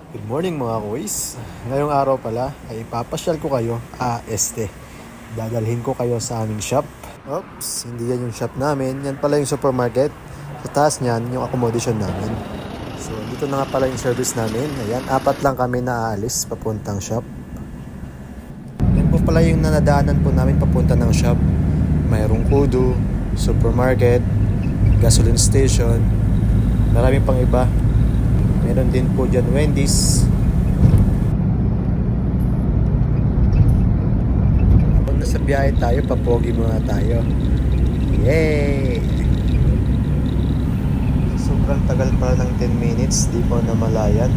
Good morning mga kuys. Ngayong araw pala ay ipapasyal ko kayo dadalhin ko kayo sa aming shop. Oops, hindi yan yung shop namin. Yan pala yung supermarket. Sa taas niyan, yung accommodation namin. So, dito na nga pala yung service namin. Ayan, 4 lang kami na aalis papuntang shop. Yan po pala yung nanadaanan po namin papunta ng shop. Mayroong kudo, supermarket, gasoline station, maraming pang iba. Meron din po dyan Wendy's. Pag nasa biyahe tayo, papogi muna tayo. Yay! Sobrang tagal pala ng 10 minutes. Di pa namalayan.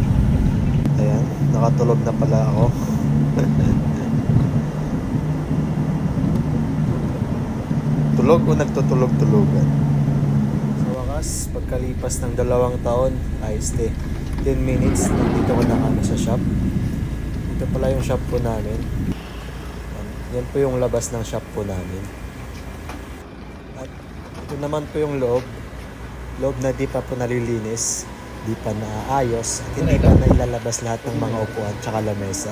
Ayan, nakatulog na pala ako. Tulog o nagtutulog-tulogan? Sa wakas, pagkalipas ng 2 taon, ay stay 10 minutes, nandito ko na kami sa shop. Ito pala yung shop po namin. Yan po yung labas ng shop po namin. At ito naman po yung loob. Loob na di pa po nalilinis, di pa naayos, at hindi pa nailalabas lahat ng mga upuan tsaka lamesa.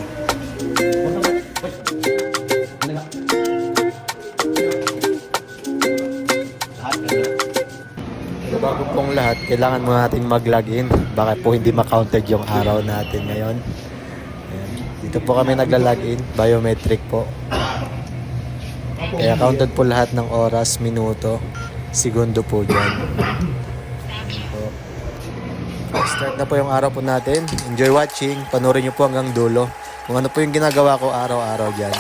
Bago pong lahat, kailangan mo nating mag-login. Baka po hindi ma-counted yung araw natin ngayon. Ayan. Dito po kami nagla-login. Biometric po. Kaya counted po lahat ng oras, minuto, segundo po dyan. So, start na po yung araw po natin. Enjoy watching. Panoorin nyo po hanggang dulo kung ano po yung ginagawa ko araw-araw dyan.